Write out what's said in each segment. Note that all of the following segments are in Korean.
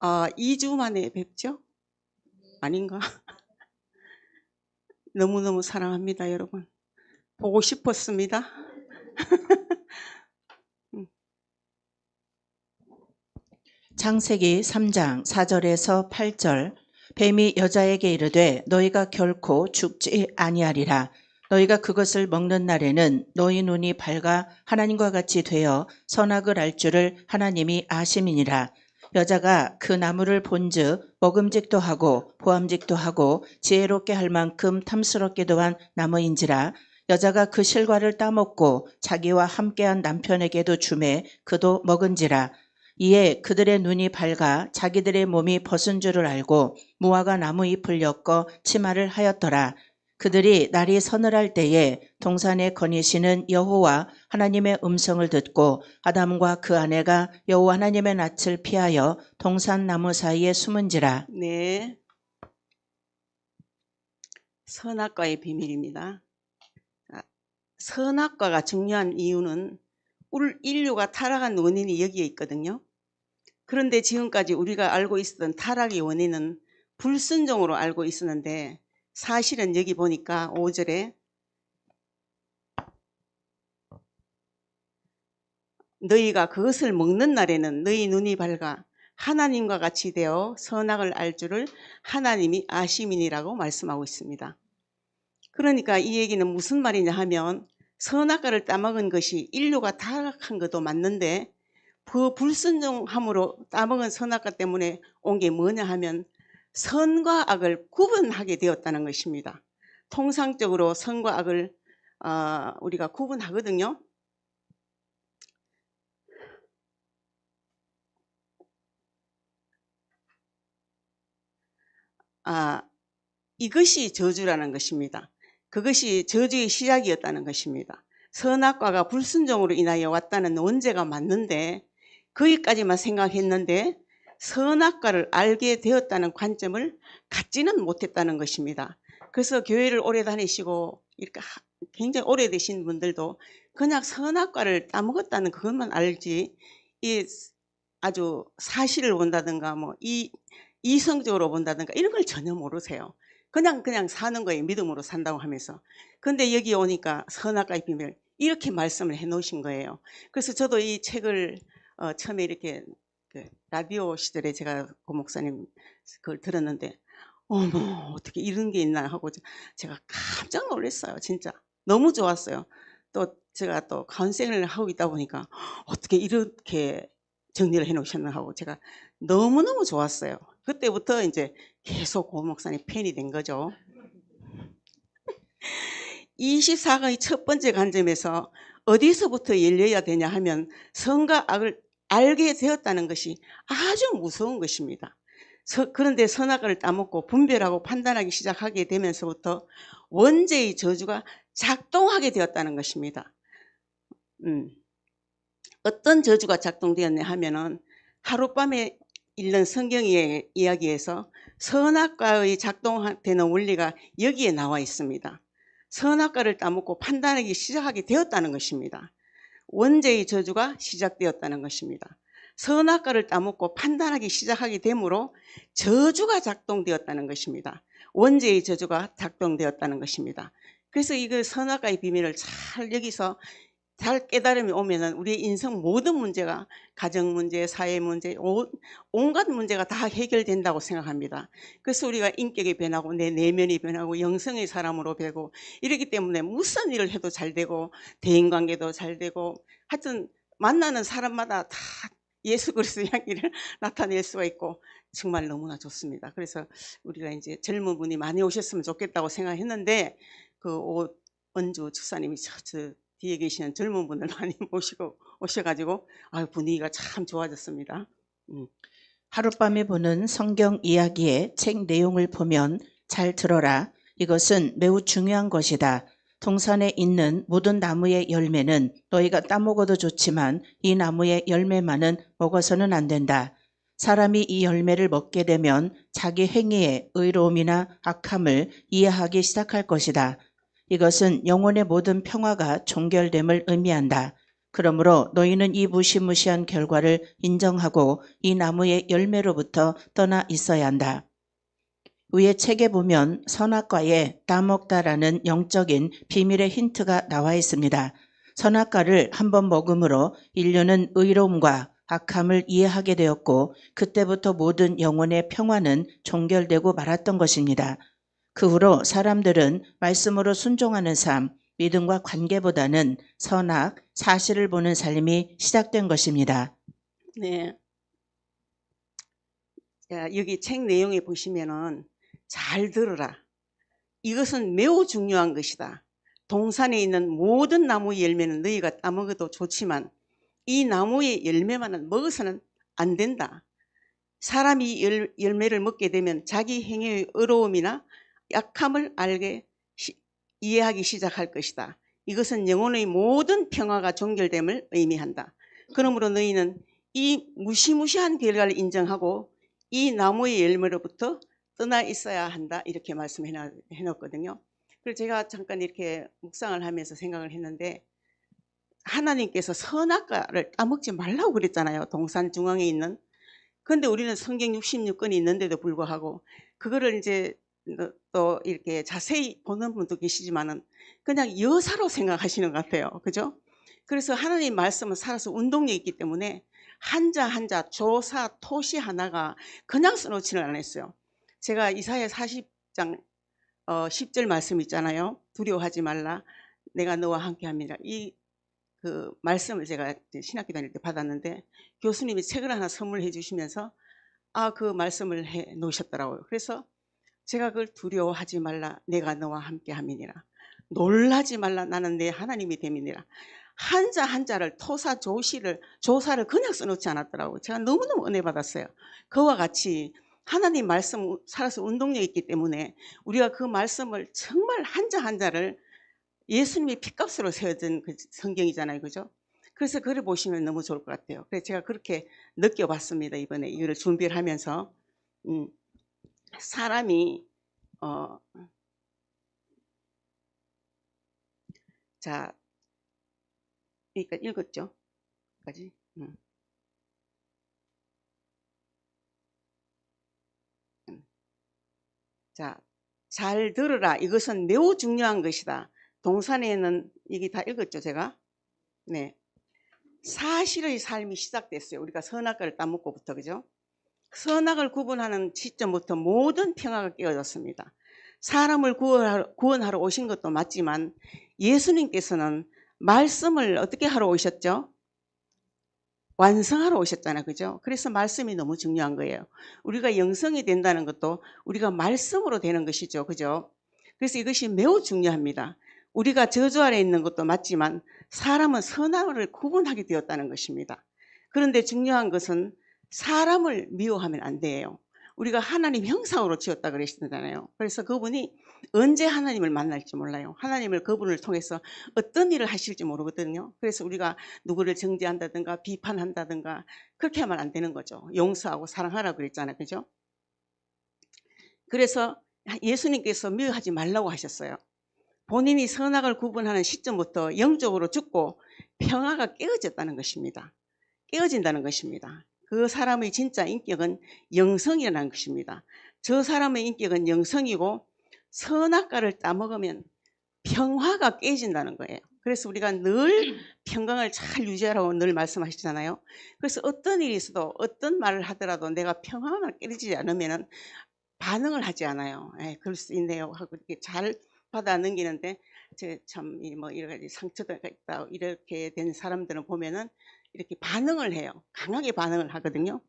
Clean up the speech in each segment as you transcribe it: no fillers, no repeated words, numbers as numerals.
2주 만에 뵙죠? 아닌가? 너무너무 사랑합니다, 여러분. 보고 싶었습니다. 창세기 3장 4절에서 8절. 뱀이 여자에게 이르되 너희가 결코 죽지 아니하리라. 너희가 그것을 먹는 날에는 너희 눈이 밝아 하나님과 같이 되어 선악을 알 줄을 하나님이 아심이니라. 여자가 그 나무를 본즉 먹음직도 하고 보암직도 하고 지혜롭게 할 만큼 탐스럽게도 한 나무인지라. 여자가 그 실과를 따먹고 자기와 함께한 남편에게도 주매 그도 먹은지라. 이에 그들의 눈이 밝아 자기들의 몸이 벗은 줄을 알고 무화과 나무 잎을 엮어 치마를 하였더라. 그들이 날이 서늘할 때에 동산에 거니시는 여호와 하나님의 음성을 듣고 아담과 그 아내가 여호와 하나님의 낯을 피하여 동산 나무 사이에 숨은지라. 네. 선악과의 비밀입니다. 선악과가 중요한 이유는 인류가 타락한 원인이 여기에 있거든요. 그런데 지금까지 우리가 알고 있었던 타락의 원인은 불순종으로 알고 있었는데 사실은 여기 보니까 5절에 너희가 그것을 먹는 날에는 너희 눈이 밝아 하나님과 같이 되어 선악을 알 줄을 하나님이 아심이니라고 말씀하고 있습니다. 그러니까 이 얘기는 무슨 말이냐 하면 선악과를 따먹은 것이 인류가 타락한 것도 맞는데 그 불순종함으로 따먹은 선악과 때문에 온 게 뭐냐 하면 선과 악을 구분하게 되었다는 것입니다. 통상적으로 선과 악을 우리가 구분하거든요. 이것이 저주라는 것입니다. 그것이 저주의 시작이었다는 것입니다. 선악과가 불순종으로 인하여 왔다는 원죄가 맞는데 거기까지만 생각했는데 선악과를 알게 되었다는 관점을 갖지는 못했다는 것입니다. 그래서 교회를 오래 다니시고 이렇게 굉장히 오래되신 분들도 그냥 선악과를 따먹었다는 그것만 알지 이 아주 사실을 본다든가 뭐 이성적으로 본다든가 이런 걸 전혀 모르세요. 그냥 사는 거예요. 믿음으로 산다고 하면서. 근데 여기 오니까 선악과의 비밀 이렇게 말씀을 해놓으신 거예요. 그래서 저도 이 책을 처음에 이렇게 라디오 시절에 제가 고 목사님 그걸 들었는데 어머 어떻게 이런 게 있나 하고 제가 깜짝 놀랐어요. 진짜 너무 좋았어요. 또 제가 또 카운셀링을 하고 있다 보니까 어떻게 이렇게 정리를 해놓으셨나 하고 제가 너무너무 좋았어요. 그때부터 이제 계속 고 목사님 팬이 된 거죠. 24강의 첫 번째 관점에서 어디서부터 열려야 되냐 하면 선과 악을 알게 되었다는 것이 아주 무서운 것입니다. 그런데 선악을 따먹고 분별하고 판단하기 시작하게 되면서부터 원죄의 저주가 작동하게 되었다는 것입니다. 어떤 저주가 작동되었냐 하면은 하룻밤에 읽는 성경 이야기에서 선악과의 작동되는 원리가 여기에 나와 있습니다. 선악과를 따먹고 판단하기 시작하게 되었다는 것입니다. 원죄의 저주가 시작되었다는 것입니다. 선악과를 따먹고 판단하기 시작하게 되므로 저주가 작동되었다는 것입니다. 원죄의 저주가 작동되었다는 것입니다. 그래서 이거 선악과의 비밀을 잘 여기서 잘 깨달음이 오면은 우리의 인생 모든 문제가 가정 문제, 사회 문제, 온갖 문제가 다 해결된다고 생각합니다. 그래서 우리가 인격이 변하고 내 내면이 변하고 영성의 사람으로 되고 이렇기 때문에 무슨 일을 해도 잘 되고 대인관계도 잘 되고 하여튼 만나는 사람마다 다 예수 그리스도의 향기를 나타낼 수가 있고 정말 너무나 좋습니다. 그래서 우리가 이제 젊은 분이 많이 오셨으면 좋겠다고 생각했는데 그 원주 주사님이 저 뒤에 계시는 젊은 분들 많이 모시고 오셔가지고 분위기가 참 좋아졌습니다. 하룻밤에 보는 성경 이야기의 책 내용을 보면 잘 들어라. 이것은 매우 중요한 것이다. 동산에 있는 모든 나무의 열매는 너희가 따먹어도 좋지만 이 나무의 열매만은 먹어서는 안 된다. 사람이 이 열매를 먹게 되면 자기 행위의 의로움이나 악함을 이해하기 시작할 것이다. 이것은 영혼의 모든 평화가 종결됨을 의미한다. 그러므로 너희는 이 무시무시한 결과를 인정하고 이 나무의 열매로부터 떠나 있어야 한다. 위에 책에 보면 선악과에 따먹다라는 영적인 비밀의 힌트가 나와 있습니다. 선악과를 한번 먹음으로 인류는 의로움과 악함을 이해하게 되었고 그때부터 모든 영혼의 평화는 종결되고 말았던 것입니다. 그 후로 사람들은 말씀으로 순종하는 삶, 믿음과 관계보다는 선악, 사실을 보는 삶이 시작된 것입니다. 네. 자, 여기 책 내용에 보시면은 잘 들으라. 이것은 매우 중요한 것이다. 동산에 있는 모든 나무 열매는 너희가 따먹어도 좋지만 이 나무의 열매만은 먹어서는 안 된다. 사람이 열매를 먹게 되면 자기 행위의 의로움이나 약함을 이해하기 시작할 것이다. 이것은 영혼의 모든 평화가 종결됨을 의미한다. 그러므로 너희는 이 무시무시한 결과를 인정하고 이 나무의 열매로부터 떠나 있어야 한다. 이렇게 말씀해놨거든요. 그래서 제가 잠깐 이렇게 묵상을 하면서 생각을 했는데 하나님께서 선악과를 따먹지 말라고 그랬잖아요. 동산 중앙에 있는. 그런데 우리는 성경 66권이 있는데도 불구하고 그거를 이제 또 이렇게 자세히 보는 분도 계시지만은 그냥 여사로 생각하시는 것 같아요. 그죠? 그래서 하나님 말씀은 살아서 운동력이 있기 때문에 한자 한자 조사 토시 하나가 그냥 써놓지는 않았어요. 제가 이사야 40장 10절 말씀 있잖아요. 두려워하지 말라. 내가 너와 함께합니다. 이 그 말씀을 제가 신학교 다닐 때 받았는데 교수님이 책을 하나 선물해 주시면서 그 말씀을 해 놓으셨더라고요. 그래서 제가 그걸 두려워하지 말라. 내가 너와 함께함이니라. 놀라지 말라. 나는 내 하나님이 됨이니라. 한자 한자를 조사를 그냥 써놓지 않았더라고요. 제가 너무너무 은혜 받았어요. 그와 같이 하나님 말씀 살아서 운동력이 있기 때문에 우리가 그 말씀을 정말 한자 한자를 예수님이 핏값으로 세워진 그 성경이잖아요. 그죠? 그래서 글을 보시면 너무 좋을 것 같아요. 그래서 제가 그렇게 느껴봤습니다. 이번에 이거를 준비를 하면서 사람이 자, 그러니까 읽었죠? 까지. 자, 잘 들으라. 이것은 매우 중요한 것이다. 동산에는 이게 다 읽었죠, 제가? 네. 사실의 삶이 시작됐어요. 우리가 선악과를 따먹고부터, 그죠? 선악을 구분하는 시점부터 모든 평화가 깨어졌습니다. 사람을 구원하러 오신 것도 맞지만 예수님께서는 말씀을 어떻게 하러 오셨죠? 완성하러 오셨잖아요. 그죠? 그래서 말씀이 너무 중요한 거예요. 우리가 영성이 된다는 것도 우리가 말씀으로 되는 것이죠. 그죠? 그래서 이것이 매우 중요합니다. 우리가 저주 아래 있는 것도 맞지만 사람은 선악을 구분하게 되었다는 것입니다. 그런데 중요한 것은 사람을 미워하면 안 돼요. 우리가 하나님 형상으로 지었다 그러시잖아요. 그래서 그분이 언제 하나님을 만날지 몰라요. 하나님을 그분을 통해서 어떤 일을 하실지 모르거든요. 그래서 우리가 누구를 정죄한다든가 비판한다든가 그렇게 하면 안 되는 거죠. 용서하고 사랑하라고 그랬잖아요. 그죠? 그래서 예수님께서 미워하지 말라고 하셨어요. 본인이 선악을 구분하는 시점부터 영적으로 죽고 평화가 깨어졌다는 것입니다. 깨어진다는 것입니다. 그 사람의 진짜 인격은 영성이라는 것입니다. 저 사람의 인격은 영성이고 선악과를 따먹으면 평화가 깨진다는 거예요. 그래서 우리가 늘 평강을 잘 유지하라고 늘 말씀하시잖아요. 그래서 어떤 일이 있어도 어떤 말을 하더라도 내가 평화가 깨지지 않으면 반응을 하지 않아요. 그럴 수 있네요 하고 이렇게 잘 받아 넘기는데 참 뭐 여러 가지 상처가 있다 이렇게 된 사람들은 보면은 이렇게 반응을 해요. 강하게 반응을 하거든요.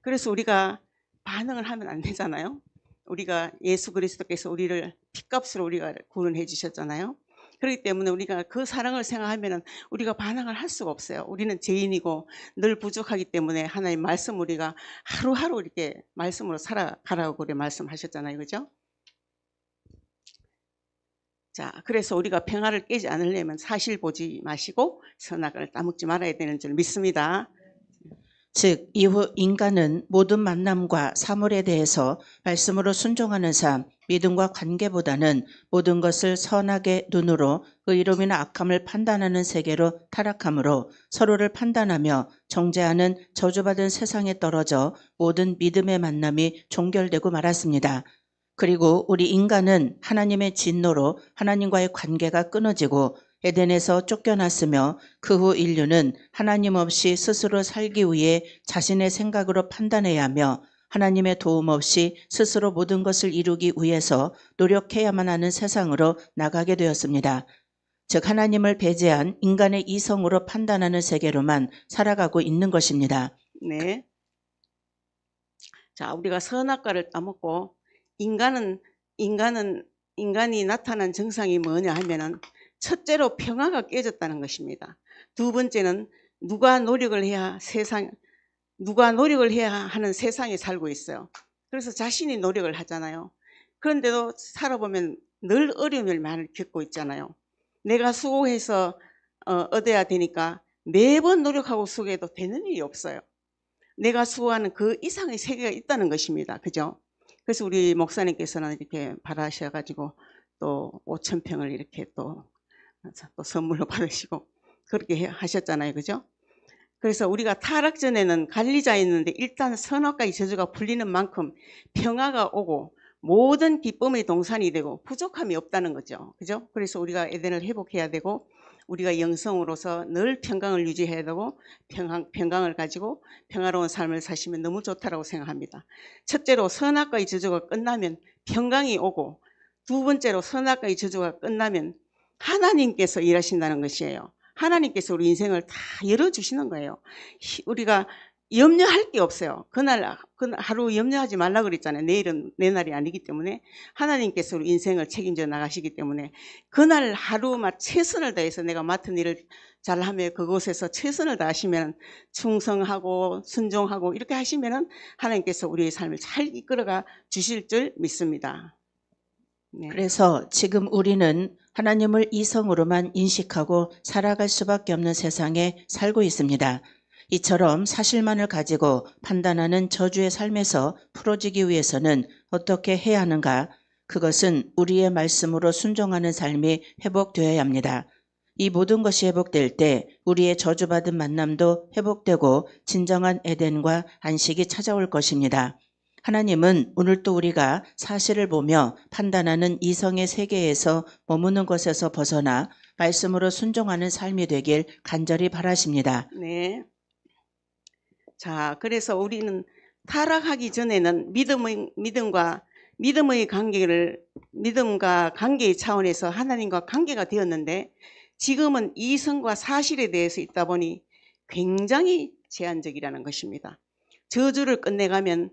그래서 우리가 반응을 하면 안 되잖아요. 우리가 예수 그리스도께서 우리를 핏값으로 우리가 구원해 주셨잖아요. 그렇기 때문에 우리가 그 사랑을 생각하면 우리가 반항을 할 수가 없어요. 우리는 죄인이고 늘 부족하기 때문에 하나님 말씀 우리가 하루하루 이렇게 말씀으로 살아가라고 그래 말씀하셨잖아요. 그죠? 자, 그래서 우리가 평화를 깨지 않으려면 사실 보지 마시고 선악을 따먹지 말아야 되는 줄 믿습니다. 즉 이후 인간은 모든 만남과 사물에 대해서 말씀으로 순종하는 삶, 믿음과 관계보다는 모든 것을 선하게 눈으로 의로움이나 악함을 판단하는 세계로 타락하므로 서로를 판단하며 정죄하는 저주받은 세상에 떨어져 모든 믿음의 만남이 종결되고 말았습니다. 그리고 우리 인간은 하나님의 진노로 하나님과의 관계가 끊어지고 에덴에서 쫓겨났으며 그 후 인류는 하나님 없이 스스로 살기 위해 자신의 생각으로 판단해야 하며 하나님의 도움 없이 스스로 모든 것을 이루기 위해서 노력해야만 하는 세상으로 나가게 되었습니다. 즉 하나님을 배제한 인간의 이성으로 판단하는 세계로만 살아가고 있는 것입니다. 네. 자, 우리가 선악과를 따먹고 인간이 나타난 증상이 뭐냐 하면은 첫째로 평화가 깨졌다는 것입니다. 두 번째는 누가 노력을 해야 하는 세상에 살고 있어요. 그래서 자신이 노력을 하잖아요. 그런데도 살아보면 늘 어려움을 많이 겪고 있잖아요. 내가 수고해서 얻어야 되니까 매번 노력하고 수고해도 되는 일이 없어요. 내가 수고하는 그 이상의 세계가 있다는 것입니다. 그죠? 그래서 우리 목사님께서는 이렇게 바라셔가지고 또 5,000평을 이렇게 또 선물로 받으시고 그렇게 하셨잖아요. 그죠? 그래서 우리가 타락 전에는 관리자였는데 일단 선악과의 저주가 풀리는 만큼 평화가 오고 모든 기쁨의 동산이 되고 부족함이 없다는 거죠. 그죠? 그래서 우리가 에덴을 회복해야 되고 우리가 영성으로서 늘 평강을 유지해야 되고 평강을 가지고 평화로운 삶을 사시면 너무 좋다라고 생각합니다. 첫째로 선악과의 저주가 끝나면 평강이 오고 두 번째로 선악과의 저주가 끝나면 하나님께서 일하신다는 것이에요. 하나님께서 우리 인생을 다 열어주시는 거예요. 우리가 염려할 게 없어요. 그날 하루 염려하지 말라 그랬잖아요. 내일은 내 날이 아니기 때문에 하나님께서 우리 인생을 책임져 나가시기 때문에 그날 하루만 최선을 다해서 내가 맡은 일을 잘하며 그곳에서 최선을 다하시면 충성하고 순종하고 이렇게 하시면 하나님께서 우리의 삶을 잘 이끌어가 주실 줄 믿습니다. 네. 그래서 지금 우리는 하나님을 이성으로만 인식하고 살아갈 수밖에 없는 세상에 살고 있습니다. 이처럼 사실만을 가지고 판단하는 저주의 삶에서 풀어지기 위해서는 어떻게 해야 하는가? 그것은 우리의 말씀으로 순종하는 삶이 회복되어야 합니다. 이 모든 것이 회복될 때 우리의 저주받은 만남도 회복되고 진정한 에덴과 안식이 찾아올 것입니다. 하나님은 오늘도 우리가 사실을 보며 판단하는 이성의 세계에서 머무는 것에서 벗어나 말씀으로 순종하는 삶이 되길 간절히 바라십니다. 네. 자, 그래서 우리는 타락하기 전에는 믿음과 관계의 차원에서 하나님과 관계가 되었는데 지금은 이성과 사실에 대해서 있다 보니 굉장히 제한적이라는 것입니다. 저주를 끝내가면은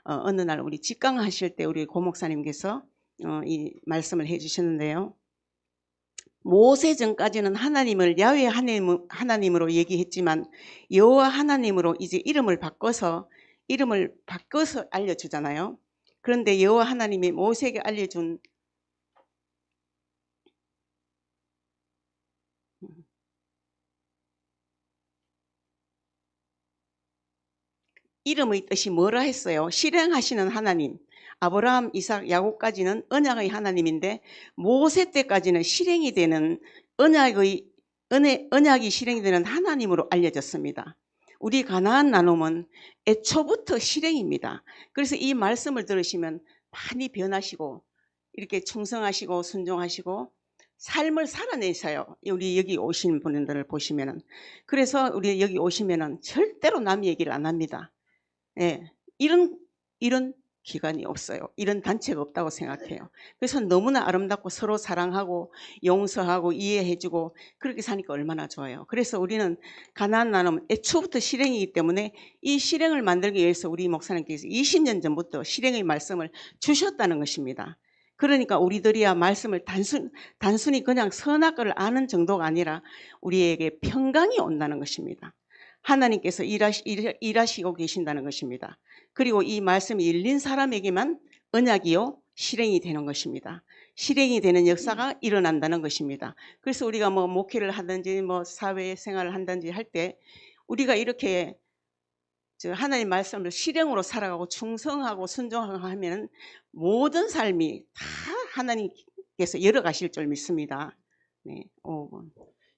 어느 날 우리 직강하실 때 우리 고목사님께서 이 말씀을 해주셨는데요. 모세 전까지는 하나님을 야훼 하나님으로 얘기했지만 여호와 하나님으로 이제 이름을 바꿔서 알려주잖아요. 그런데 여호와 하나님이 모세에게 알려준 이름의 뜻이 뭐라 했어요? 실행하시는 하나님. 아브라함, 이삭, 야곱까지는 언약의 하나님인데 모세 때까지는 실행이 되는 언약이 실행이 되는 하나님으로 알려졌습니다. 우리 가나안 나눔은 애초부터 실행입니다. 그래서 이 말씀을 들으시면 많이 변하시고 이렇게 충성하시고 순종하시고 삶을 살아내셔요. 우리 여기 오신 분들을 보시면은. 그래서 우리 여기 오시면은 절대로 남 얘기를 안 합니다. 예, 이런 기관이 없어요. 이런 단체가 없다고 생각해요. 그래서 너무나 아름답고 서로 사랑하고 용서하고 이해해주고 그렇게 사니까 얼마나 좋아요. 그래서 우리는 가나안 나눔은 애초부터 실행이기 때문에 이 실행을 만들기 위해서 우리 목사님께서 20년 전부터 실행의 말씀을 주셨다는 것입니다. 그러니까 우리들이야 말씀을 단순히 그냥 선악과를 아는 정도가 아니라 우리에게 평강이 온다는 것입니다. 하나님께서 일하시고 계신다는 것입니다. 그리고 이 말씀이 열린 사람에게만 언약이요 실행이 되는 것입니다. 실행이 되는 역사가 일어난다는 것입니다. 그래서 우리가 뭐 목회를 하든지 뭐 사회생활을 한다든지 할 때 우리가 이렇게 하나님 말씀을 실행으로 살아가고 충성하고 순종하고 하면 모든 삶이 다 하나님께서 열어가실 줄 믿습니다. 네, 5번.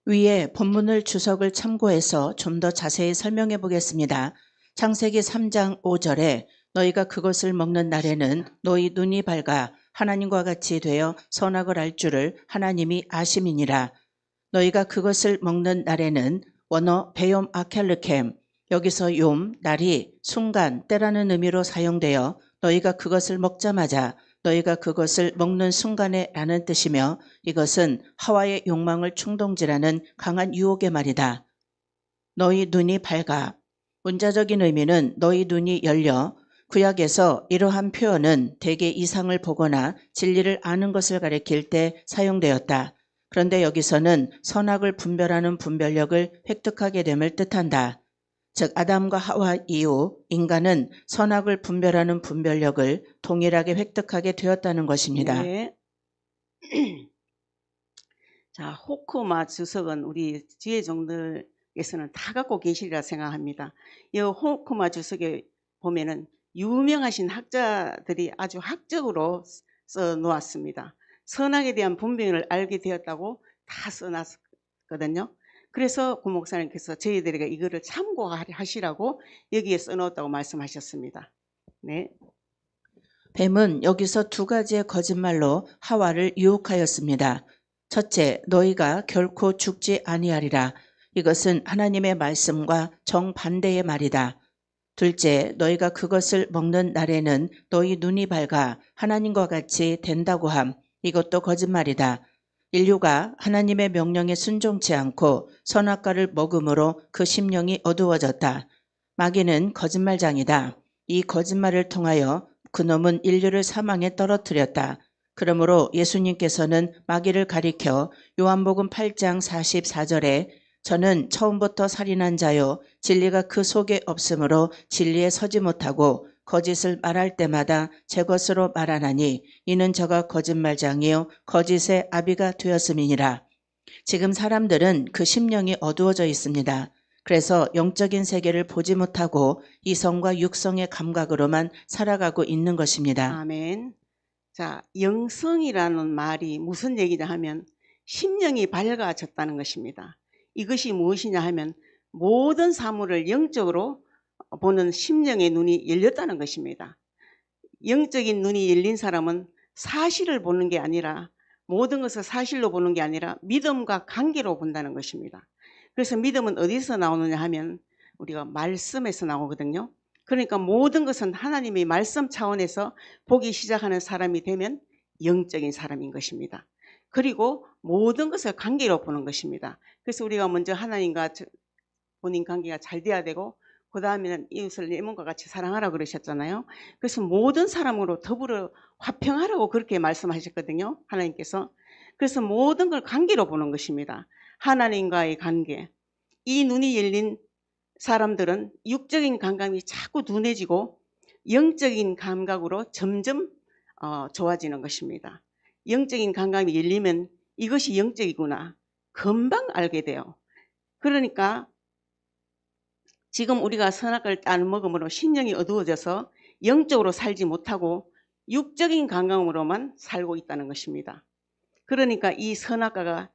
위에 본문을 주석을 참고해서 좀 더 자세히 설명해 보겠습니다. 창세기 3장 5절에 너희가 그것을 먹는 날에는 너희 눈이 밝아 하나님과 같이 되어 선악을 알 줄을 하나님이 아심이니라. 너희가 그것을 먹는 날에는 원어 베욤 아켈르켐, 여기서 욤, 날이, 순간, 때라는 의미로 사용되어 너희가 그것을 먹자마자 너희가 그것을 먹는 순간에 라는 뜻이며 이것은 하와의 욕망을 충동질하는 강한 유혹의 말이다. 너희 눈이 밝아. 문자적인 의미는 너희 눈이 열려. 구약에서 이러한 표현은 대개 이상을 보거나 진리를 아는 것을 가리킬 때 사용되었다. 그런데 여기서는 선악을 분별하는 분별력을 획득하게 됨을 뜻한다. 즉 아담과 하와 이후 인간은 선악을 분별하는 분별력을 동일하게 획득하게 되었다는 것입니다. 네. 자, 호크마 주석은 우리 지혜종들께서는 다 갖고 계시리라 생각합니다. 이 호크마 주석에 보면은 유명하신 학자들이 아주 학적으로 써 놓았습니다. 선악에 대한 분별을 알게 되었다고 다 써놨거든요. 그래서 구 목사님께서 저희들에게 이거를 참고하시라고 여기에 써놓았다고 말씀하셨습니다. 네. 뱀은 여기서 두 가지의 거짓말로 하와를 유혹하였습니다. 첫째, 너희가 결코 죽지 아니하리라. 이것은 하나님의 말씀과 정반대의 말이다. 둘째, 너희가 그것을 먹는 날에는 너희 눈이 밝아 하나님과 같이 된다고 함. 이것도 거짓말이다. 인류가 하나님의 명령에 순종치 않고 선악과를 먹음으로 그 심령이 어두워졌다. 마귀는 거짓말장이다. 이 거짓말을 통하여 그놈은 인류를 사망에 떨어뜨렸다. 그러므로 예수님께서는 마귀를 가리켜 요한복음 8장 44절에 저는 처음부터 살인한 자요 진리가 그 속에 없으므로 진리에 서지 못하고 거짓을 말할 때마다 제 것으로 말하나니 이는 저가 거짓말장이요 거짓의 아비가 되었음이니라. 지금 사람들은 그 심령이 어두워져 있습니다. 그래서 영적인 세계를 보지 못하고 이성과 육성의 감각으로만 살아가고 있는 것입니다. 아멘. 자, 영성이라는 말이 무슨 얘기냐 하면 심령이 밝아졌다는 것입니다. 이것이 무엇이냐 하면 모든 사물을 영적으로 보는 심령의 눈이 열렸다는 것입니다. 영적인 눈이 열린 사람은 사실을 보는 게 아니라 모든 것을 사실로 보는 게 아니라 믿음과 관계로 본다는 것입니다. 그래서 믿음은 어디서 나오느냐 하면 우리가 말씀에서 나오거든요. 그러니까 모든 것은 하나님의 말씀 차원에서 보기 시작하는 사람이 되면 영적인 사람인 것입니다. 그리고 모든 것을 관계로 보는 것입니다. 그래서 우리가 먼저 하나님과 본인 관계가 잘 돼야 되고 그 다음에는 이웃을 내 몸과 같이 사랑하라 그러셨잖아요. 그래서 모든 사람으로 더불어 화평하라고 그렇게 말씀하셨거든요. 하나님께서. 그래서 모든 걸 관계로 보는 것입니다. 하나님과의 관계. 이 눈이 열린 사람들은 육적인 감각이 자꾸 둔해지고 영적인 감각으로 점점 좋아지는 것입니다. 영적인 감각이 열리면 이것이 영적이구나. 금방 알게 돼요. 그러니까 지금 우리가 선악과를 따 먹음으로 심령이 어두워져서 영적으로 살지 못하고 육적인 감각으로만 살고 있다는 것입니다. 그러니까 이 선악과가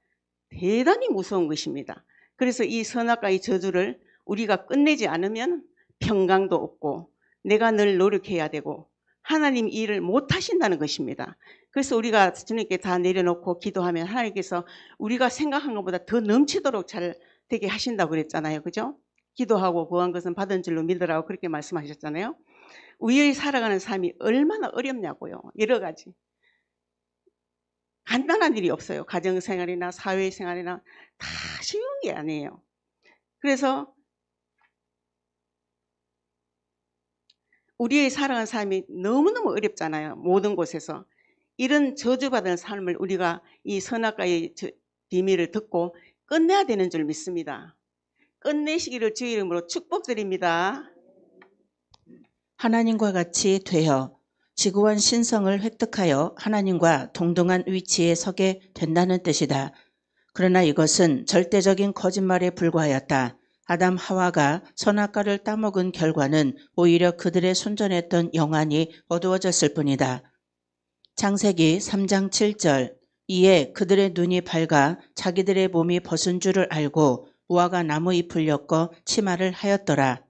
대단히 무서운 것입니다. 그래서 이 선악과의 저주를 우리가 끝내지 않으면 평강도 없고 내가 늘 노력해야 되고 하나님 일을 못 하신다는 것입니다. 그래서 우리가 주님께 다 내려놓고 기도하면 하나님께서 우리가 생각한 것보다 더 넘치도록 잘 되게 하신다고 그랬잖아요. 그죠? 기도하고 구한 것은 받은 줄로 믿으라고 그렇게 말씀하셨잖아요. 우리의 살아가는 삶이 얼마나 어렵냐고요. 여러 가지. 간단한 일이 없어요. 가정생활이나 사회생활이나 다 쉬운 게 아니에요. 그래서 우리의 살아가는 삶이 너무너무 어렵잖아요. 모든 곳에서. 이런 저주받은 삶을 우리가 이 선악과의 비밀을 듣고 끝내야 되는 줄 믿습니다. 끝내시기를 주의 이름으로 축복드립니다. 하나님과 같이 되어 지구원 신성을 획득하여 하나님과 동등한 위치에 서게 된다는 뜻이다. 그러나 이것은 절대적인 거짓말에 불과하였다. 아담 하와가 선악과를 따먹은 결과는 오히려 그들의 순전했던 영안이 어두워졌을 뿐이다. 창세기 3장 7절. 이에 그들의 눈이 밝아 자기들의 몸이 벗은 줄을 알고 무화과 나무 잎을 엮어 치마를 하였더라.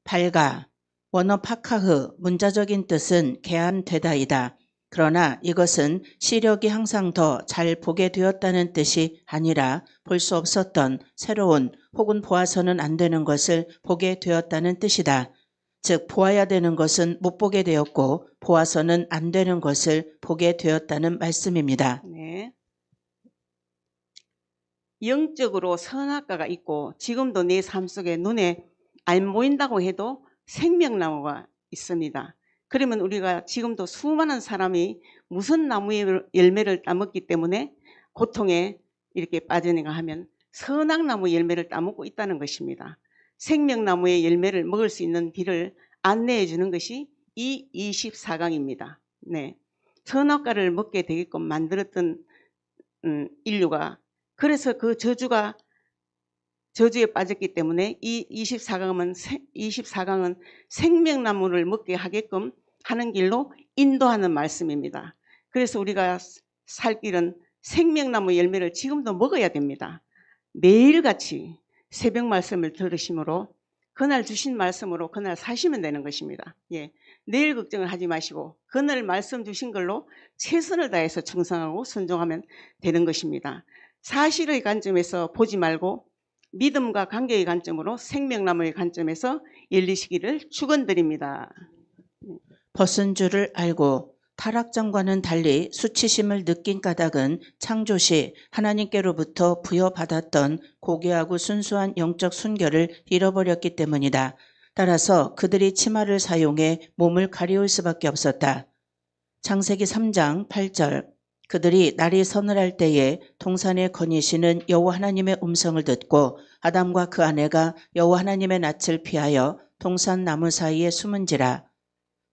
밝아. 원어 파카흐 문자적인 뜻은 개암되다이다. 그러나 이것은 시력이 항상 더 잘 보게 되었다는 뜻이 아니라 볼 수 없었던 새로운 혹은 보아서는 안 되는 것을 보게 되었다는 뜻이다. 즉 보아야 되는 것은 못 보게 되었고 보아서는 안 되는 것을 보게 되었다는 말씀입니다. 네. 영적으로 선악과가 있고 지금도 내 삶 속에 눈에 안 보인다고 해도 생명나무가 있습니다. 그러면 우리가 지금도 수많은 사람이 무슨 나무의 열매를 따먹기 때문에 고통에 이렇게 빠지는가 하면 선악나무 열매를 따먹고 있다는 것입니다. 생명나무의 열매를 먹을 수 있는 길을 안내해 주는 것이 이 24강입니다. 네. 선악과를 먹게 되게끔 만들었던 인류가 그래서 그 저주에 빠졌기 때문에 이 24강은 생명나무를 먹게 하게끔 하는 길로 인도하는 말씀입니다. 그래서 우리가 살 길은 생명나무 열매를 지금도 먹어야 됩니다. 매일같이 새벽 말씀을 들으심으로 그날 주신 말씀으로 그날 사시면 되는 것입니다. 예. 내일 걱정을 하지 마시고 그날 말씀 주신 걸로 최선을 다해서 충성하고 순종하면 되는 것입니다. 사실의 관점에서 보지 말고 믿음과 관계의 관점으로 생명나무의 관점에서 열리시기를 축원드립니다. 벗은 줄을 알고 타락전과는 달리 수치심을 느낀 까닭은 창조시 하나님께로부터 부여받았던 고귀하고 순수한 영적 순결을 잃어버렸기 때문이다. 따라서 그들이 치마를 사용해 몸을 가리울 수밖에 없었다. 창세기 3장 8절. 그들이 날이 서늘할 때에 동산에 거니시는 여호와 하나님의 음성을 듣고 아담과 그 아내가 여호와 하나님의 낯을 피하여 동산 나무 사이에 숨은지라.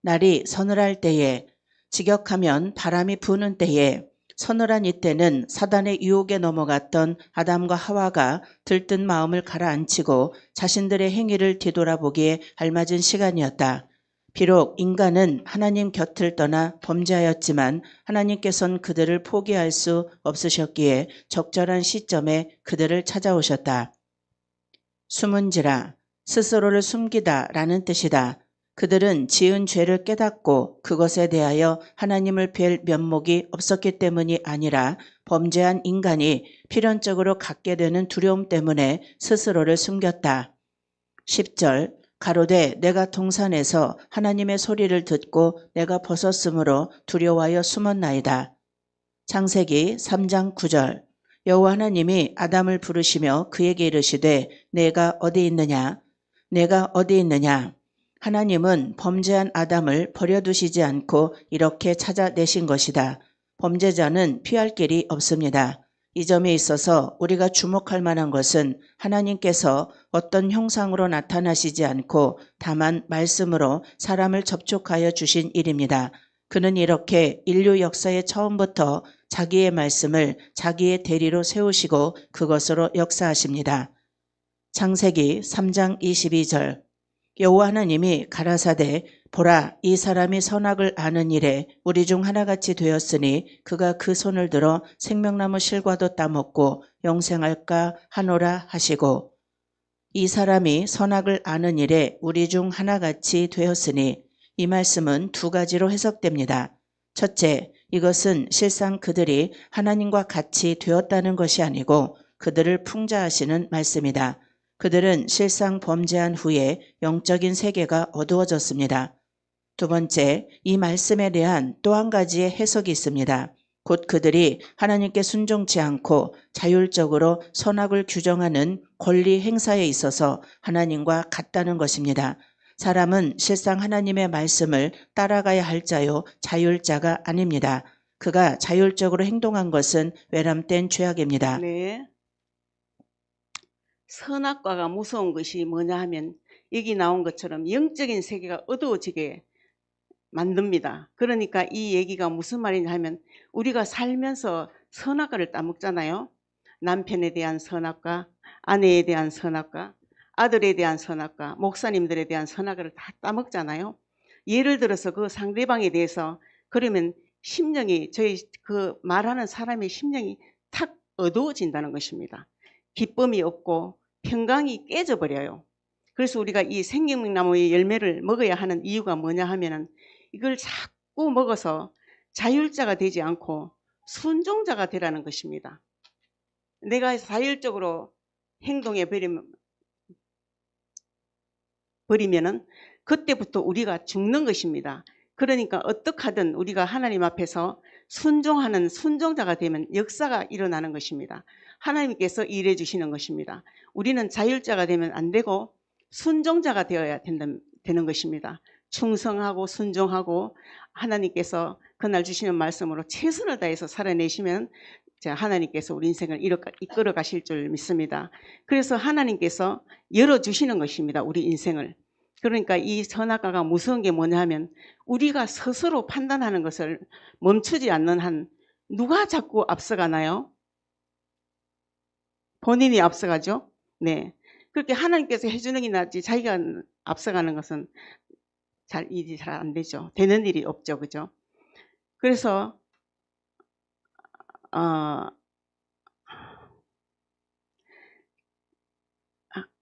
날이 서늘할 때에, 직역하면 바람이 부는 때에, 서늘한 이때는 사단의 유혹에 넘어갔던 아담과 하와가 들뜬 마음을 가라앉히고 자신들의 행위를 뒤돌아보기에 알맞은 시간이었다. 비록 인간은 하나님 곁을 떠나 범죄하였지만 하나님께서는 그들을 포기할 수 없으셨기에 적절한 시점에 그들을 찾아오셨다. 숨은지라, 스스로를 숨기다 라는 뜻이다. 그들은 지은 죄를 깨닫고 그것에 대하여 하나님을 뵐 면목이 없었기 때문이 아니라 범죄한 인간이 필연적으로 갖게 되는 두려움 때문에 스스로를 숨겼다. 10절. 가로되 내가 동산에서 하나님의 소리를 듣고 내가 벗었으므로 두려워하여 숨었나이다. 창세기 3장 9절. 여호와 하나님이 아담을 부르시며 그에게 이르시되 내가 어디 있느냐? 내가 어디 있느냐? 하나님은 범죄한 아담을 버려두시지 않고 이렇게 찾아내신 것이다. 범죄자는 피할 길이 없습니다. 이 점에 있어서 우리가 주목할 만한 것은 하나님께서 어떤 형상으로 나타나시지 않고 다만 말씀으로 사람을 접촉하여 주신 일입니다. 그는 이렇게 인류 역사의 처음부터 자기의 말씀을 자기의 대리로 세우시고 그것으로 역사하십니다. 창세기 3장 22절. 여호와 하나님이 가라사대 보라 이 사람이 선악을 아는 일에 우리 중 하나같이 되었으니 그가 그 손을 들어 생명나무 실과도 따먹고 영생할까 하노라 하시고 이 사람이 선악을 아는 일에 우리 중 하나같이 되었으니 이 말씀은 두 가지로 해석됩니다. 첫째, 이것은 실상 그들이 하나님과 같이 되었다는 것이 아니고 그들을 풍자하시는 말씀이다. 그들은 실상 범죄한 후에 영적인 세계가 어두워졌습니다. 두 번째, 이 말씀에 대한 또 한 가지의 해석이 있습니다. 곧 그들이 하나님께 순종치 않고 자율적으로 선악을 규정하는 권리 행사에 있어서 하나님과 같다는 것입니다. 사람은 실상 하나님의 말씀을 따라가야 할 자요 자율자가 아닙니다. 그가 자율적으로 행동한 것은 외람된 죄악입니다. 네. 선악과가 무서운 것이 뭐냐 하면 여기 나온 것처럼 영적인 세계가 어두워지게 만듭니다. 그러니까 이 얘기가 무슨 말이냐 하면 우리가 살면서 선악과를 따먹잖아요. 남편에 대한 선악과, 아내에 대한 선악과, 아들에 대한 선악과, 목사님들에 대한 선악과를 다 따먹잖아요. 예를 들어서 그 상대방에 대해서 그러면 심령이 저희 그 말하는 사람의 심령이 탁 어두워진다는 것입니다. 기쁨이 없고 평강이 깨져버려요. 그래서 우리가 이 생명나무의 열매를 먹어야 하는 이유가 뭐냐 하면은 이걸 자꾸 먹어서 자율자가 되지 않고 순종자가 되라는 것입니다. 내가 자율적으로 행동해 버리면은 그때부터 우리가 죽는 것입니다. 그러니까 어떻게 하든 우리가 하나님 앞에서 순종하는 순종자가 되면 역사가 일어나는 것입니다. 하나님께서 일해 주시는 것입니다. 우리는 자율자가 되면 안 되고 순종자가 되어야 되는 것입니다. 충성하고 순종하고 하나님께서 그날 주시는 말씀으로 최선을 다해서 살아내시면 하나님께서 우리 인생을 이끌어 가실 줄 믿습니다. 그래서 하나님께서 열어주시는 것입니다. 우리 인생을. 그러니까 이 선악과가 무서운 게 뭐냐 하면 우리가 스스로 판단하는 것을 멈추지 않는 한 누가 자꾸 앞서가나요? 본인이 앞서가죠. 네. 그렇게 하나님께서 해주는 게 낫지 자기가 앞서가는 것은 일이 잘 안 되죠. 되는 일이 없죠. 그죠? 그래서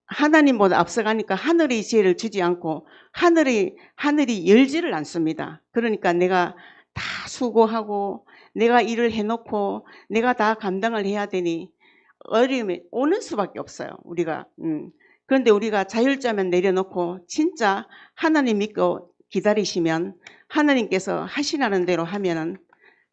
하나님보다 앞서가니까 하늘의 지혜를 주지 않고 하늘이 열지를 않습니다. 그러니까 내가 다 수고하고 내가 일을 해놓고 내가 다 감당을 해야 되니 어려움이 오는 수밖에 없어요. 우리가. 그런데 우리가 자율자만 내려놓고 진짜 하나님 믿고 기다리시면 하나님께서 하시라는 대로 하면은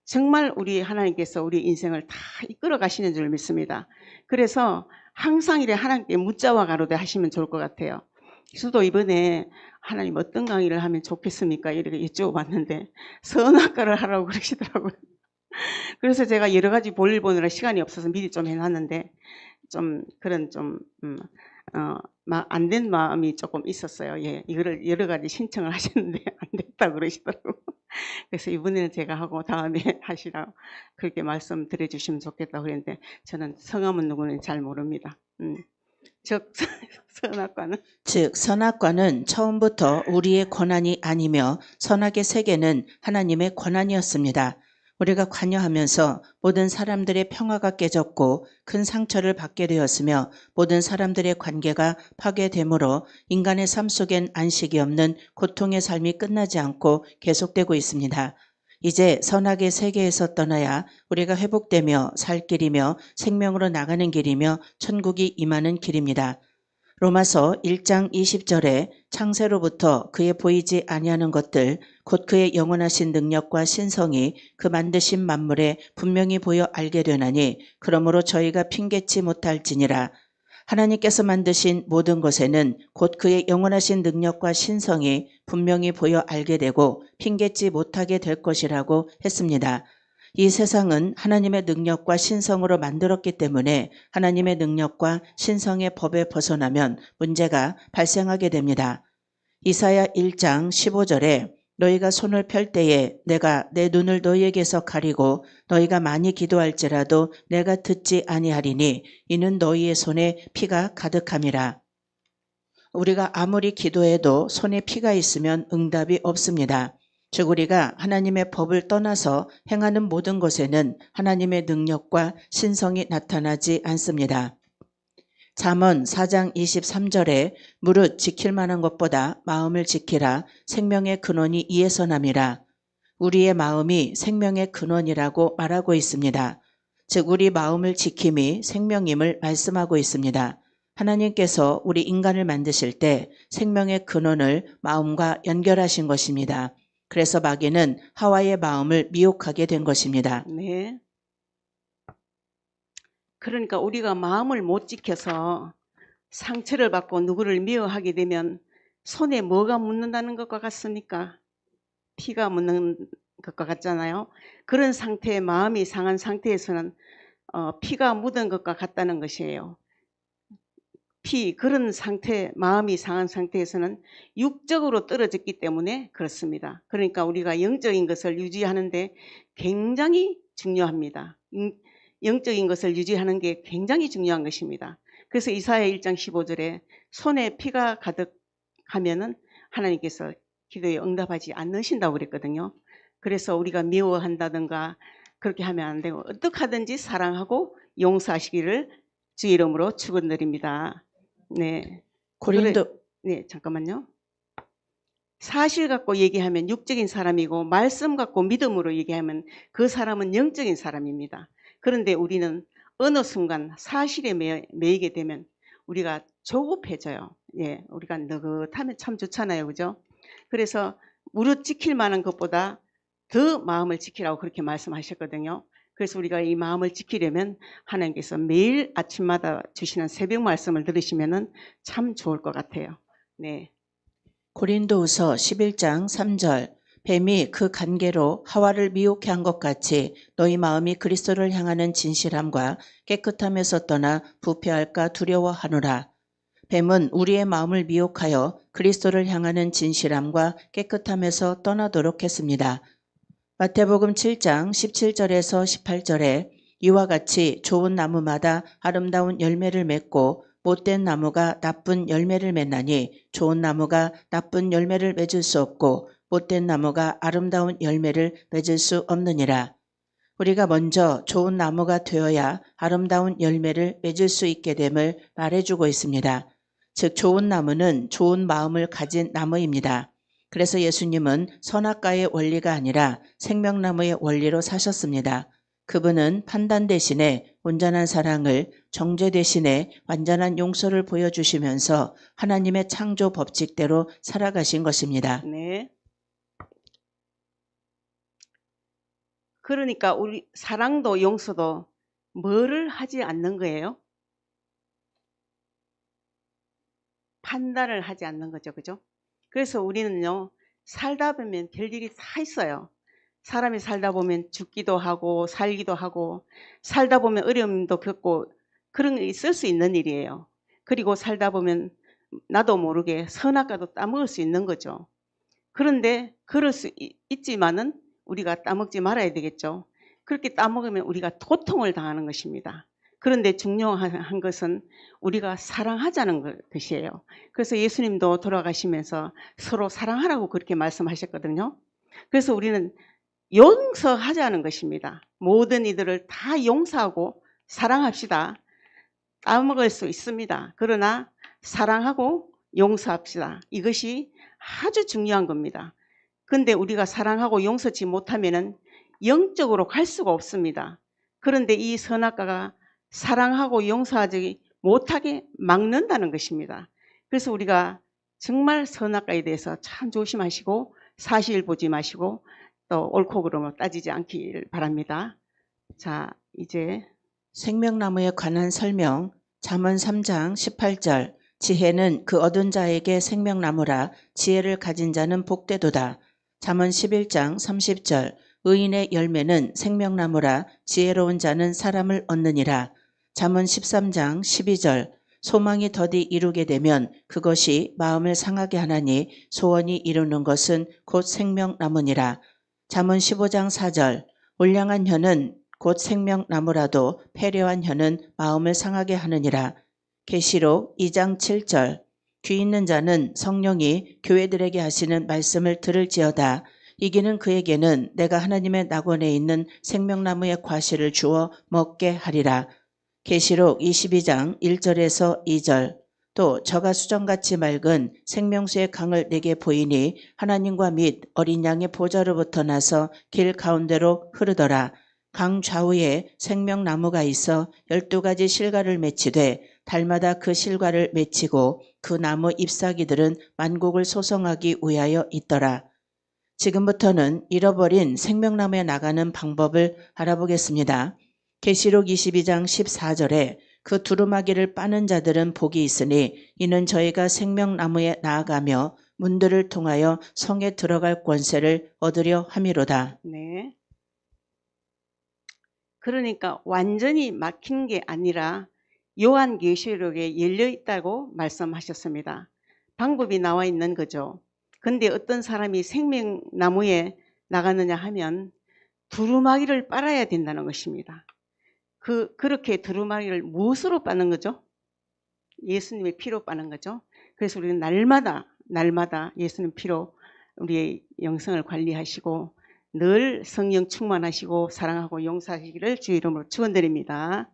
정말 우리 하나님께서 우리 인생을 다 이끌어 가시는 줄 믿습니다. 그래서 항상 이래 하나님께 묻자와 가로되 하시면 좋을 것 같아요. 저도 이번에 하나님 어떤 강의를 하면 좋겠습니까? 이렇게 여쭤봤는데 선악과를 하라고 그러시더라고요. 그래서 제가 여러 가지 볼일 보느라 시간이 없어서 미리 좀 해놨는데 좀 그런 좀 안 된 마음이 조금 있었어요. 예, 이거를 여러 가지 신청을 하셨는데 안 됐다고 그러시더라고요. 그래서 이번에는 제가 하고 다음에 하시라고 그렇게 말씀드려 주시면 좋겠다고 그랬는데 저는 성함은 누구는 잘 모릅니다. 즉 선악과는 즉 선악과는 처음부터 우리의 권한이 아니며 선악의 세계는 하나님의 권한이었습니다. 우리가 관여하면서 모든 사람들의 평화가 깨졌고 큰 상처를 받게 되었으며 모든 사람들의 관계가 파괴되므로 인간의 삶 속엔 안식이 없는 고통의 삶이 끝나지 않고 계속되고 있습니다. 이제 선악의 세계에서 떠나야 우리가 회복되며 살 길이며 생명으로 나가는 길이며 천국이 임하는 길입니다. 로마서 1장 20절에 창세로부터 그의 보이지 아니하는 것들 곧 그의 영원하신 능력과 신성이 그 만드신 만물에 분명히 보여 알게 되나니 그러므로 저희가 핑계치 못할지니라. 하나님께서 만드신 모든 것에는 곧 그의 영원하신 능력과 신성이 분명히 보여 알게 되고 핑계치 못하게 될 것이라고 했습니다. 이 세상은 하나님의 능력과 신성으로 만들었기 때문에 하나님의 능력과 신성의 법에 벗어나면 문제가 발생하게 됩니다. 이사야 1장 15절에 너희가 손을 펼 때에 내가 내 눈을 너희에게서 가리고 너희가 많이 기도할지라도 내가 듣지 아니하리니 이는 너희의 손에 피가 가득함이라. 우리가 아무리 기도해도 손에 피가 있으면 응답이 없습니다. 즉 우리가 하나님의 법을 떠나서 행하는 모든 것에는 하나님의 능력과 신성이 나타나지 않습니다. 잠언 4장 23절에 무릇 지킬 만한 것보다 마음을 지키라. 생명의 근원이 이에서 남이라. 우리의 마음이 생명의 근원이라고 말하고 있습니다. 즉 우리 마음을 지킴이 생명임을 말씀하고 있습니다. 하나님께서 우리 인간을 만드실 때 생명의 근원을 마음과 연결하신 것입니다. 그래서 마귀는 하와의 마음을 미혹하게 된 것입니다. 네. 그러니까 우리가 마음을 못 지켜서 상처를 받고 누구를 미워하게 되면 손에 뭐가 묻는다는 것과 같습니까? 피가 묻는 것과 같잖아요. 그런 상태의 마음이 상한 상태에서는 피가 묻은 것과 같다는 것이에요. 그런 상태, 마음이 상한 상태에서는 육적으로 떨어졌기 때문에 그렇습니다. 그러니까 우리가 영적인 것을 유지하는데 굉장히 중요합니다. 영적인 것을 유지하는 게 굉장히 중요한 것입니다. 그래서 이사야 1장 15절에 손에 피가 가득하면은 하나님께서 기도에 응답하지 않으신다고 그랬거든요. 그래서 우리가 미워한다든가 그렇게 하면 안 되고 어떻게 하든지 사랑하고 용서하시기를 주의 이름으로 축원드립니다. 네. 네, 잠깐만요. 사실 갖고 얘기하면 육적인 사람이고 말씀 갖고 믿음으로 얘기하면 그 사람은 영적인 사람입니다. 그런데 우리는 어느 순간 사실에 매이게 되면 우리가 조급해져요. 예, 우리가 느긋하면 참 좋잖아요. 그죠? 그래서 무릇 지킬 만한 것보다 더 마음을 지키라고 그렇게 말씀하셨거든요. 그래서 우리가 이 마음을 지키려면 하나님께서 매일 아침마다 주시는 새벽 말씀을 들으시면 참 좋을 것 같아요. 네. 고린도후서 11장 3절 뱀이 그 간계로 하와를 미혹해 한 것 같이 너희 마음이 그리스도를 향하는 진실함과 깨끗함에서 떠나 부패할까 두려워하노라. 뱀은 우리의 마음을 미혹하여 그리스도를 향하는 진실함과 깨끗함에서 떠나도록 했습니다. 마태복음 7장 17절에서 18절에 이와 같이 좋은 나무마다 아름다운 열매를 맺고 못된 나무가 나쁜 열매를 맺나니 좋은 나무가 나쁜 열매를 맺을 수 없고 못된 나무가 아름다운 열매를 맺을 수 없느니라. 우리가 먼저 좋은 나무가 되어야 아름다운 열매를 맺을 수 있게 됨을 말해주고 있습니다. 즉 좋은 나무는 좋은 마음을 가진 나무입니다. 그래서 예수님은 선악과의 원리가 아니라 생명나무의 원리로 사셨습니다. 그분은 판단 대신에 온전한 사랑을, 정죄 대신에 완전한 용서를 보여주시면서 하나님의 창조 법칙대로 살아가신 것입니다. 네. 그러니까 우리 사랑도 용서도 뭐를 하지 않는 거예요? 판단을 하지 않는 거죠. 그죠? 그래서 우리는요, 살다 보면 별일이 다 있어요. 사람이 살다 보면 죽기도 하고 살기도 하고 살다 보면 어려움도 겪고 그런 게 있을 수 있는 일이에요. 그리고 살다 보면 나도 모르게 선악과도 따먹을 수 있는 거죠. 그런데 그럴 수 있지만은 우리가 따먹지 말아야 되겠죠. 그렇게 따먹으면 우리가 고통을 당하는 것입니다. 그런데 중요한 것은 우리가 사랑하자는 것이에요. 그래서 예수님도 돌아가시면서 서로 사랑하라고 그렇게 말씀하셨거든요. 그래서 우리는 용서하자는 것입니다. 모든 이들을 다 용서하고 사랑합시다. 따먹을 수 있습니다. 그러나 사랑하고 용서합시다. 이것이 아주 중요한 겁니다. 그런데 우리가 사랑하고 용서치 못하면 영적으로 갈 수가 없습니다. 그런데 이 선악과가 사랑하고 용서하지 못하게 막는다는 것입니다. 그래서 우리가 정말 선악과에 대해서 참 조심하시고 사실 보지 마시고 또 옳고 그름을 따지지 않길 바랍니다. 자, 이제 생명나무에 관한 설명 잠언 3장 18절 지혜는 그 얻은 자에게 생명나무라 지혜를 가진 자는 복되도다. 잠언 11장 30절 의인의 열매는 생명나무라 지혜로운 자는 사람을 얻느니라. 잠언 13장 12절 소망이 더디 이루게 되면 그것이 마음을 상하게 하나니 소원이 이루는 것은 곧 생명나무니라. 잠언 15장 4절 올량한 혀는 곧 생명나무라도 패려한 혀는 마음을 상하게 하느니라. 계시록 2장 7절 귀 있는 자는 성령이 교회들에게 하시는 말씀을 들을지어다. 이기는 그에게는 내가 하나님의 낙원에 있는 생명나무의 과실을 주어 먹게 하리라. 계시록 22장 1절에서 2절 또 저가 수정같이 맑은 생명수의 강을 내게 보이니 하나님과 및 어린 양의 보좌로부터 나서 길 가운데로 흐르더라. 강 좌우에 생명나무가 있어 12가지 실과를 맺히되 달마다 그 실과를 맺히고 그 나무 잎사귀들은 만국을 소성하기 위하여 있더라. 지금부터는 잃어버린 생명나무에 나가는 방법을 알아보겠습니다. 계시록 22장 14절에 그 두루마기를 빠는 자들은 복이 있으니 이는 저희가 생명나무에 나아가며 문들을 통하여 성에 들어갈 권세를 얻으려 함이로다. 네. 그러니까 완전히 막힌 게 아니라 요한계시록에 열려 있다고 말씀하셨습니다. 방법이 나와 있는 거죠. 근데 어떤 사람이 생명나무에 나가느냐 하면 두루마기를 빨아야 된다는 것입니다. 그렇게 두루마기를 무엇으로 빠는 거죠? 예수님의 피로 빠는 거죠. 그래서 우리는 날마다 예수님 피로 우리의 영성을 관리하시고 늘 성령 충만하시고 사랑하고 용서하시기를 주 이름으로 축원드립니다.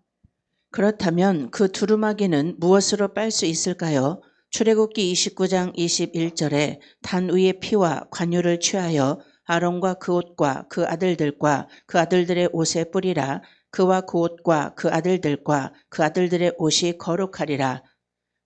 그렇다면 그 두루마기는 무엇으로 빨 수 있을까요? 출애굽기 29장 21절에 단 위의 피와 관유를 취하여 아론과 그 옷과 그 아들들과 그 아들들의 옷에 뿌리라. 그와 그 옷과 그 아들들과 그 아들들의 옷이 거룩하리라.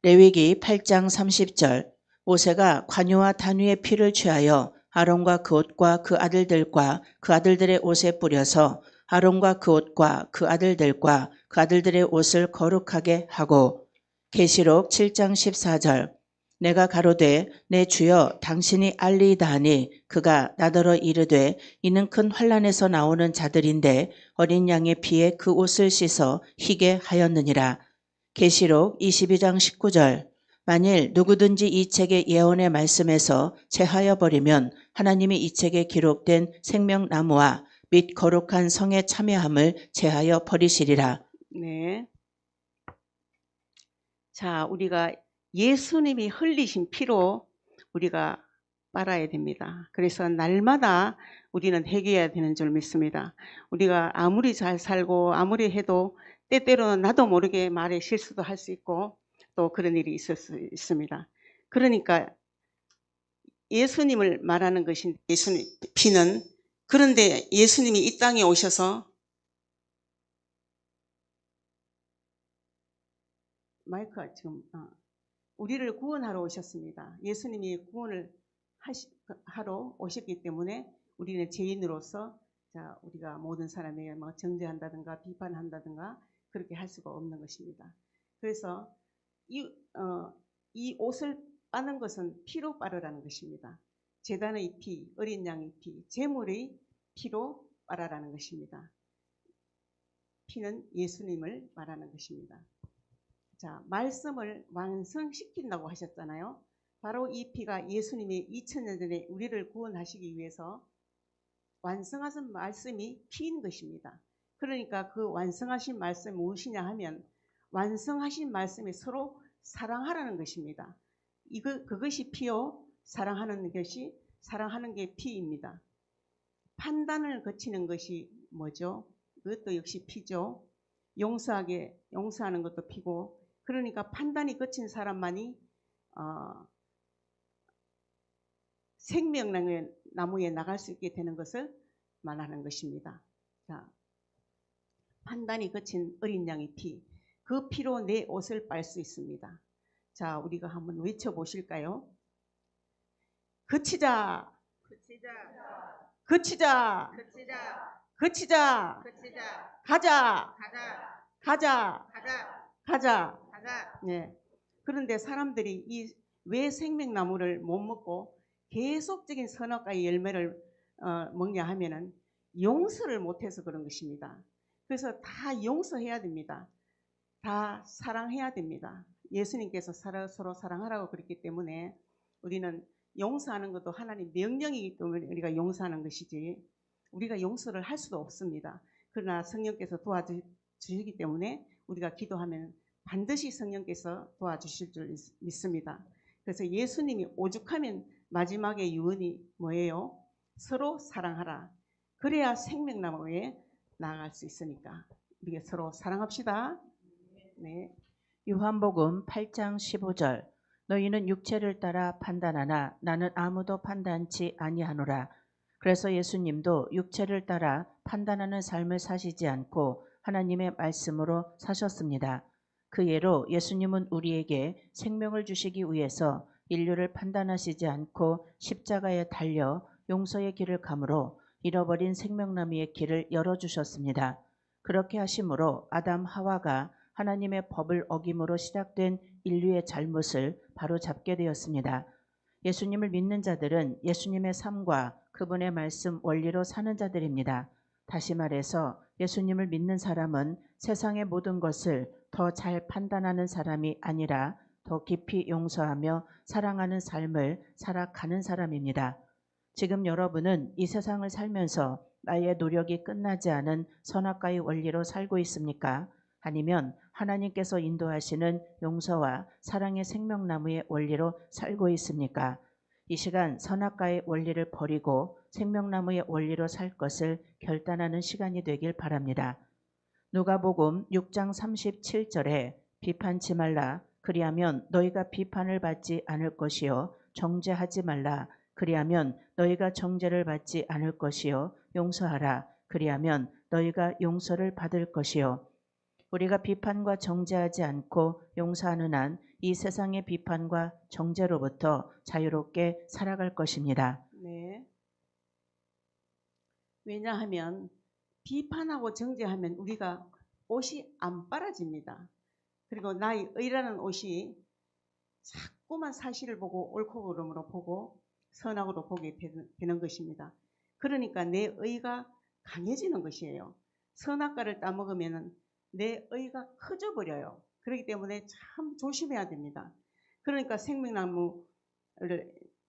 레위기 8장 30절 모세가 관유와 단위의 피를 취하여 아론과 그 옷과 그 아들들과 그 아들들의 옷에 뿌려서 아론과 그 옷과 그 아들들과 그 아들들의 옷을 거룩하게 하고 계시록 7장 14절 내가 가로되 내 주여 당신이 알리이다 하니 그가 나더러 이르되 이는 큰 환난에서 나오는 자들인데 어린 양의 피에 그 옷을 씻어 희게 하였느니라. 계시록 22장 19절 만일 누구든지 이 책의 예언의 말씀에서 제하여 버리면 하나님이 이 책에 기록된 생명나무와 및 거룩한 성에 참여함을 제하여 버리시리라. 네. 자, 우리가 예수님이 흘리신 피로 우리가 빨아야 됩니다. 그래서 날마다 우리는 해결해야 되는 줄 믿습니다. 우리가 아무리 잘 살고 아무리 해도 때때로는 나도 모르게 말에 실수도 할 수 있고 또 그런 일이 있을 수 있습니다. 그러니까 예수님을 말하는 것인 예수님 피는 그런데 예수님이 이 땅에 오셔서 마이크가 지금 우리를 구원하러 오셨습니다. 예수님이 구원을 하러 오셨기 때문에 우리는 죄인으로서 자, 우리가 모든 사람에게 뭐 정죄한다든가 비판한다든가 그렇게 할 수가 없는 것입니다. 그래서 이 옷을 빠는 것은 피로 빠르라는 것입니다. 제단의 피, 어린 양의 피, 제물의 피로 빠라라는 것입니다. 피는 예수님을 말하는 것입니다. 자, 말씀을 완성시킨다고 하셨잖아요. 바로 이 피가 예수님이 2000년 전에 우리를 구원하시기 위해서 완성하신 말씀이 피인 것입니다. 그러니까 그 완성하신 말씀이 무엇이냐 하면 완성하신 말씀이 서로 사랑하라는 것입니다. 그것이 피요. 사랑하는 게 피입니다. 판단을 거치는 것이 뭐죠? 그것도 역시 피죠. 용서하는 것도 피고, 그러니까 판단이 거친 사람만이 생명나무에 나갈 수 있게 되는 것을 말하는 것입니다. 자, 판단이 거친 어린 양의 피, 그 피로 내 옷을 빨 수 있습니다. 자, 우리가 한번 외쳐보실까요? 그치자, 그치자, 그치자, 가자, 가자. 네. 그런데 사람들이 왜 생명나무를 못 먹고 계속적인 선악과의 열매를 먹냐 하면은 용서를 못해서 그런 것입니다. 그래서 다 용서해야 됩니다. 다 사랑해야 됩니다. 예수님께서 서로 사랑하라고 그랬기 때문에 우리는 용서하는 것도 하나님 명령이기 때문에 우리가 용서하는 것이지 우리가 용서를 할 수도 없습니다. 그러나 성령께서 도와주시기 때문에 우리가 기도하면 반드시 성령께서 도와주실 줄 믿습니다. 그래서 예수님이 오죽하면 마지막에 유언이 뭐예요? 서로 사랑하라. 그래야 생명나무에 나아갈 수 있으니까 우리가 서로 사랑합시다. 네. 요한복음 8장 15절 너희는 육체를 따라 판단하나 나는 아무도 판단치 아니하노라. 그래서 예수님도 육체를 따라 판단하는 삶을 사시지 않고 하나님의 말씀으로 사셨습니다. 그 예로 예수님은 우리에게 생명을 주시기 위해서 인류를 판단하시지 않고 십자가에 달려 용서의 길을 감으로 잃어버린 생명나무의 길을 열어주셨습니다. 그렇게 하심으로 아담 하와가 하나님의 법을 어김으로 시작된 인류의 잘못을 바로잡게 되었습니다. 예수님을 믿는 자들은 예수님의 삶과 그분의 말씀 원리로 사는 자들입니다. 다시 말해서 예수님을 믿는 사람은 세상의 모든 것을 더 잘 판단하는 사람이 아니라 더 깊이 용서하며 사랑하는 삶을 살아가는 사람입니다. 지금 여러분은 이 세상을 살면서 나의 노력이 끝나지 않은 선악과의 원리로 살고 있습니까? 아니면 하나님께서 인도하시는 용서와 사랑의 생명나무의 원리로 살고 있습니까? 이 시간 선악과의 원리를 버리고 생명나무의 원리로 살 것을 결단하는 시간이 되길 바랍니다. 누가복음 6장 37절에 비판치 말라 그리하면 너희가 비판을 받지 않을 것이요 정죄하지 말라 그리하면 너희가 정죄를 받지 않을 것이요 용서하라 그리하면 너희가 용서를 받을 것이요. 우리가 비판과 정죄하지 않고 용서하는 한 이 세상의 비판과 정죄로부터 자유롭게 살아갈 것입니다. 네. 왜냐하면 비판하고 정죄하면 우리가 옷이 안 빨아집니다. 그리고 나의 의라는 옷이 자꾸만 사실을 보고 옳고 그름으로 보고 선악으로 보게 되는 것입니다. 그러니까 내 의가 강해지는 것이에요. 선악과를 따먹으면 내 의가 커져버려요. 그렇기 때문에 참 조심해야 됩니다. 그러니까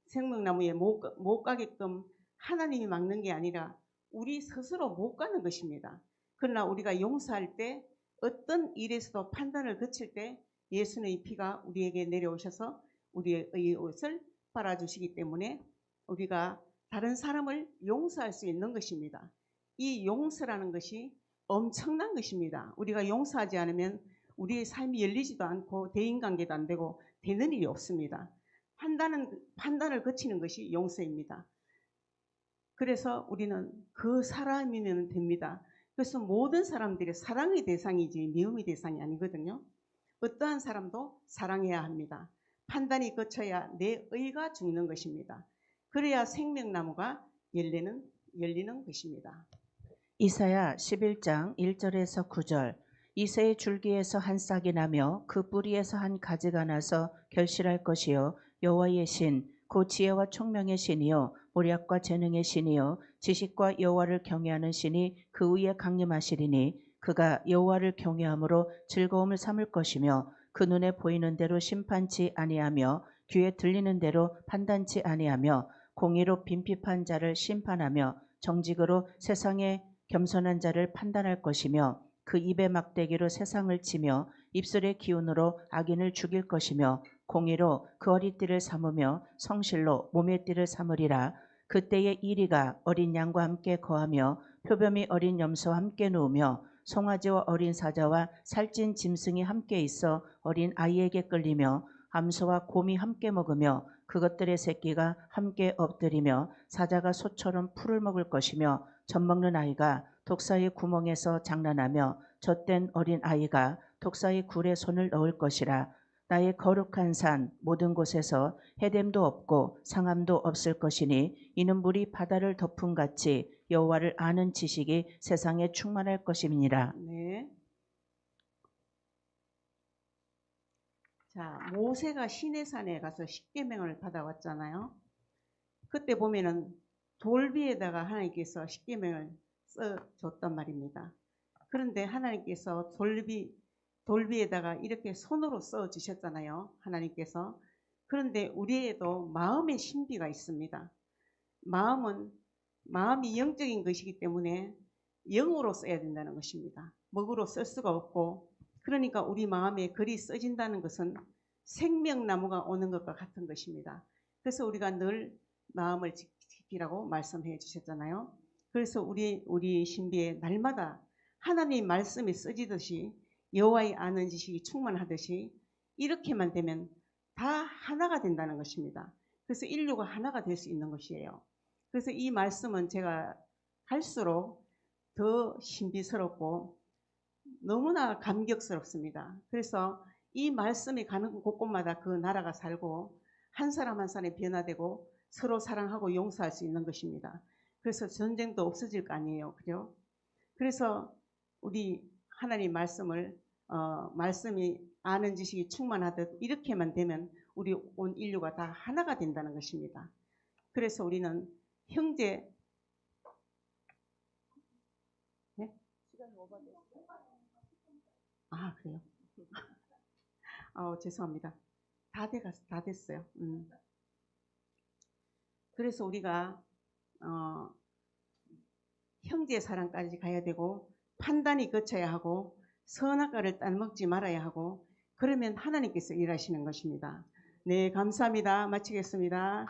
생명나무에 못 가게끔 하나님이 막는 게 아니라 우리 스스로 못 가는 것입니다. 그러나 우리가 용서할 때 어떤 일에서도 판단을 거칠 때 예수의 피가 우리에게 내려오셔서 우리의 옷을 빨아주시기 때문에 우리가 다른 사람을 용서할 수 있는 것입니다. 이 용서라는 것이 엄청난 것입니다. 우리가 용서하지 않으면 우리의 삶이 열리지도 않고 대인관계도 안 되고 되는 일이 없습니다. 판단을 거치는 것이 용서입니다. 그래서 우리는 그 사람이면 됩니다. 그래서 모든 사람들이 사랑의 대상이지 미움의 대상이 아니거든요. 어떠한 사람도 사랑해야 합니다. 판단이 거쳐야 내 의가 죽는 것입니다. 그래야 생명나무가 열리는 것입니다. 이사야 11장 1절에서 9절 이새의 줄기에서 한 싹이 나며 그 뿌리에서 한 가지가 나서 결실할 것이요 여호와의 신 곧 지혜와 총명의 신이요 모략과 재능의 신이요 지식과 여호와를 경외하는 신이 그 위에 강림하시리니 그가 여호와를 경외함으로 즐거움을 삼을 것이며 그 눈에 보이는 대로 심판치 아니하며 귀에 들리는 대로 판단치 아니하며 공의로 빈핍한 자를 심판하며 정직으로 세상의 겸손한 자를 판단할 것이며 그 입의 막대기로 세상을 치며 입술의 기운으로 악인을 죽일 것이며 공의로 그 어리띠를 삼으며 성실로 몸의 띠를 삼으리라. 그때의 이리가 어린 양과 함께 거하며 표범이 어린 염소와 함께 누우며 송아지와 어린 사자와 살찐 짐승이 함께 있어 어린 아이에게 끌리며 암소와 곰이 함께 먹으며 그것들의 새끼가 함께 엎드리며 사자가 소처럼 풀을 먹을 것이며 젖먹는 아이가 독사의 구멍에서 장난하며 젖된 어린 아이가 독사의 굴에 손을 넣을 것이라. 나의 거룩한 산 모든 곳에서 해됨도 없고 상함도 없을 것이니 이는 물이 바다를 덮음같이 여호와를 아는 지식이 세상에 충만할 것임이니라. 네. 자, 모세가 시내산에 가서 십계명을 받아왔잖아요. 그때 보면은 돌비에다가 하나님께서 십계명을 써줬단 말입니다. 그런데 하나님께서 돌비에다가 이렇게 손으로 써주셨잖아요. 하나님께서. 그런데 우리에도 마음의 신비가 있습니다. 마음이 영적인 것이기 때문에 영으로 써야 된다는 것입니다. 먹으로 쓸 수가 없고, 그러니까 우리 마음에 글이 써진다는 것은 생명나무가 오는 것과 같은 것입니다. 그래서 우리가 늘 마음을 지키라고 말씀해 주셨잖아요. 그래서 우리 신비에 날마다 하나님 말씀이 써지듯이 여호와의 아는 지식이 충만하듯이 이렇게만 되면 다 하나가 된다는 것입니다. 그래서 인류가 하나가 될 수 있는 것이에요. 그래서 이 말씀은 제가 갈수록 더 신비스럽고 너무나 감격스럽습니다. 그래서 이 말씀이 가는 곳곳마다 그 나라가 살고 한 사람 한 사람이 변화되고 서로 사랑하고 용서할 수 있는 것입니다. 그래서 전쟁도 없어질 거 아니에요. 그죠? 그래서 우리 하나님 말씀이 아는 지식이 충만하듯 이렇게만 되면 우리 온 인류가 다 하나가 된다는 것입니다. 그래서 우리는 형제, 네? 아, 그래요? 죄송합니다. 다 됐어요. 그래서 우리가 형제 사랑까지 가야 되고 판단이 거쳐야 하고 선악과를 따먹지 말아야 하고 그러면 하나님께서 일하시는 것입니다. 네, 감사합니다. 마치겠습니다.